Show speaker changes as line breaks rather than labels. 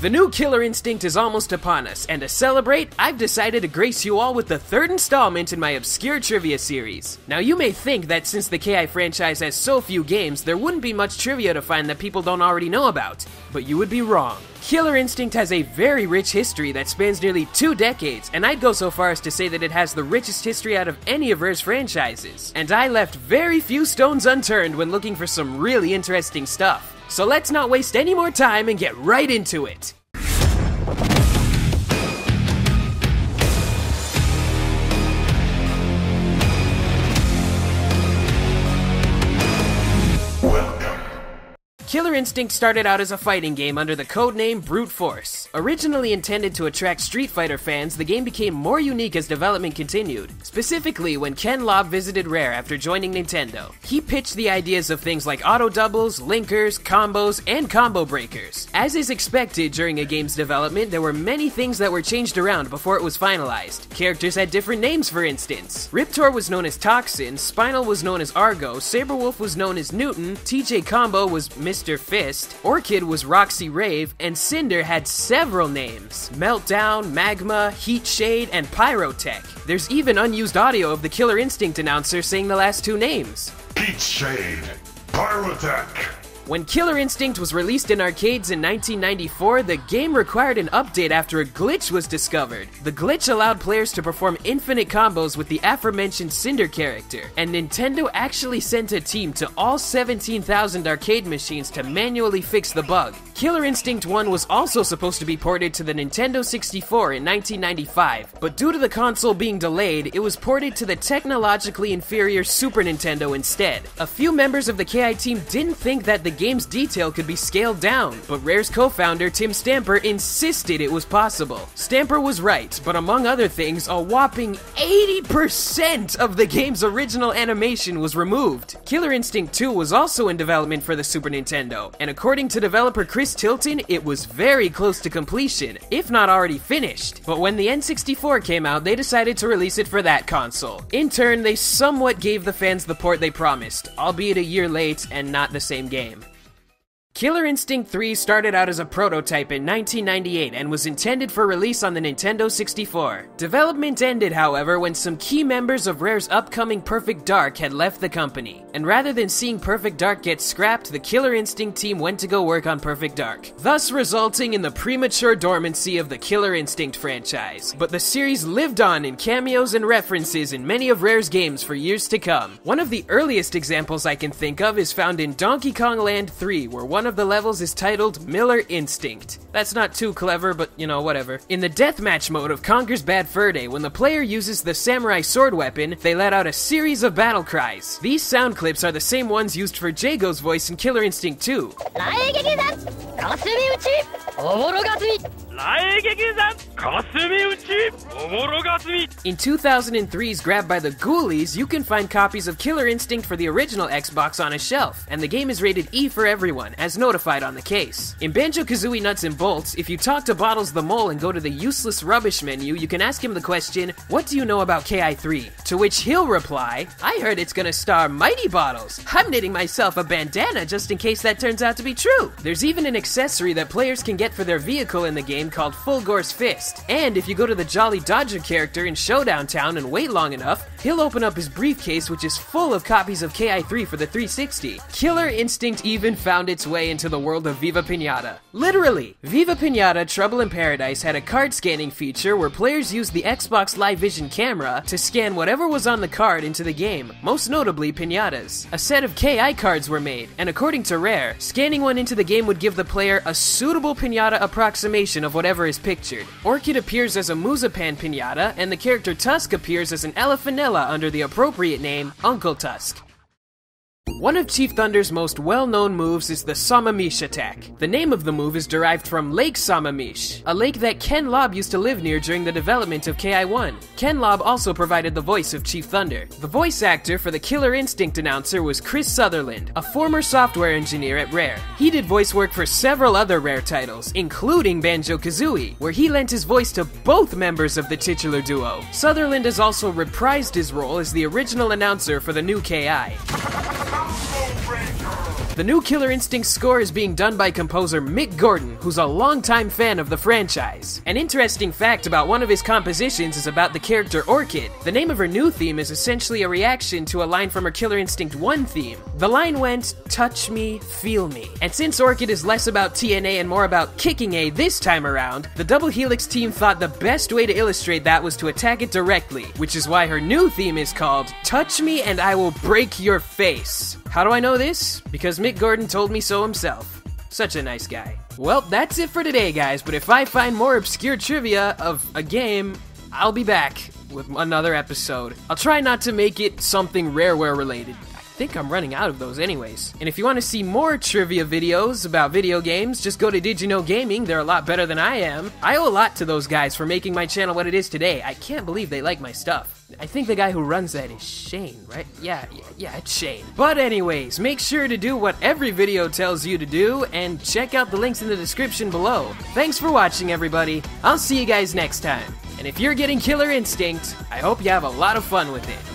The new Killer Instinct is almost upon us, and to celebrate, I've decided to grace you all with the third installment in my obscure trivia series. Now you may think that since the KI franchise has so few games, there wouldn't be much trivia to find that people don't already know about, but you would be wrong. Killer Instinct has a very rich history that spans nearly 2 decades, and I'd go so far as to say that it has the richest history out of any of Rare's franchises. And I left very few stones unturned when looking for some really interesting stuff. So let's not waste any more time and get right into it. Killer Instinct started out as a fighting game under the codename Brute Force. Originally intended to attract Street Fighter fans, the game became more unique as development continued. Specifically, when Ken Lobb visited Rare after joining Nintendo. He pitched the ideas of things like auto doubles, linkers, combos, and combo breakers. As is expected during a game's development, there were many things that were changed around before it was finalized. Characters had different names, for instance. Riptor was known as Toxin, Spinal was known as Argo, Saberwolf was known as Newton, TJ Combo was Mr. Fist, Orchid was Roxy Rave, and Cinder had several names: Meltdown, Magma, Heat Shade, and Pyrotech. There's even unused audio of the Killer Instinct announcer saying the last 2 names.
Heat Shade, Pyrotech.
When Killer Instinct was released in arcades in 1994, the game required an update after a glitch was discovered. The glitch allowed players to perform infinite combos with the aforementioned Cinder character, and Nintendo actually sent a team to all 17,000 arcade machines to manually fix the bug. Killer Instinct 1 was also supposed to be ported to the Nintendo 64 in 1995, but due to the console being delayed, it was ported to the technologically inferior Super Nintendo instead. A few members of the KI team didn't think that the game's detail could be scaled down, but Rare's co-founder Tim Stamper insisted it was possible. Stamper was right, but among other things, a whopping 80% of the game's original animation was removed. Killer Instinct 2 was also in development for the Super Nintendo, and according to developer Chris Tilton, it was very close to completion, if not already finished. But when the N64 came out, they decided to release it for that console. In turn, they somewhat gave the fans the port they promised, albeit a year late and not the same game. Killer Instinct 3 started out as a prototype in 1998 and was intended for release on the Nintendo 64. Development ended, however, when some key members of Rare's upcoming Perfect Dark had left the company. And rather than seeing Perfect Dark get scrapped, the Killer Instinct team went to go work on Perfect Dark, thus resulting in the premature dormancy of the Killer Instinct franchise. But the series lived on in cameos and references in many of Rare's games for years to come. One of the earliest examples I can think of is found in Donkey Kong Land 3, where one of the levels is titled Miller Instinct. That's not too clever, but you know, whatever. In the deathmatch mode of Conker's Bad Fur Day, when the player uses the samurai sword weapon, they let out a series of battle cries. These sound clips are the same ones used for Jago's voice in Killer Instinct 2. In 2003's Grab by the Ghoulies, you can find copies of Killer Instinct for the original Xbox on a shelf, and the game is rated E for everyone, as notified on the case. In Banjo-Kazooie Nuts and Bolts, if you talk to Bottles the Mole and go to the useless rubbish menu, you can ask him the question, "What do you know about KI3?" To which he'll reply, "I heard it's gonna star Mighty Bottles. I'm knitting myself a bandana just in case that turns out to be true." There's even an accessory that players can get for their vehicle in the game called Fulgore's Fist. And if you go to the Jolly Dodger character in Showdown Town and wait long enough, he'll open up his briefcase, which is full of copies of KI3 for the 360. Killer Instinct even found its way into the world of Viva Pinata. Literally! Viva Pinata Trouble in Paradise had a card scanning feature where players used the Xbox Live Vision camera to scan whatever was on the card into the game, most notably pinatas. A set of KI cards were made, and according to Rare, scanning one into the game would give the player a suitable pinata approximation of whatever is pictured. Orchid appears as a Muzapan pinata, and the character Tusk appears as an Elephantilla under the appropriate name, Uncle Tusk. One of Chief Thunder's most well-known moves is the Samamish attack. The name of the move is derived from Lake Samamish, a lake that Ken Lobb used to live near during the development of KI1. Ken Lobb also provided the voice of Chief Thunder. The voice actor for the Killer Instinct announcer was Chris Sutherland, a former software engineer at Rare. He did voice work for several other Rare titles, including Banjo-Kazooie, where he lent his voice to both members of the titular duo. Sutherland has also reprised his role as the original announcer for the new KI.
Ranger!
The new Killer Instinct score is being done by composer Mick Gordon, who's a longtime fan of the franchise. An interesting fact about one of his compositions is about the character Orchid. The name of her new theme is essentially a reaction to a line from her Killer Instinct 1 theme. The line went, "Touch me, feel me." And since Orchid is less about TNA and more about kicking A this time around, the Double Helix team thought the best way to illustrate that was to attack it directly, which is why her new theme is called "Touch Me and I Will Break Your Face." How do I know this? Because Mick Gordon told me so himself. Such a nice guy. Well, that's it for today, guys, but if I find more obscure trivia of a game, I'll be back with another episode. I'll try not to make it something Rareware related. I think I'm running out of those anyways. And if you want to see more trivia videos about video games, just go to DYKGaming. They're a lot better than I am. I owe a lot to those guys for making my channel what it is today. I can't believe they like my stuff. I think the guy who runs that is Shane, right? Yeah, it's Shane. But anyways, make sure to do what every video tells you to do, and check out the links in the description below. Thanks for watching, everybody. I'll see you guys next time. And if you're getting Killer Instinct, I hope you have a lot of fun with it.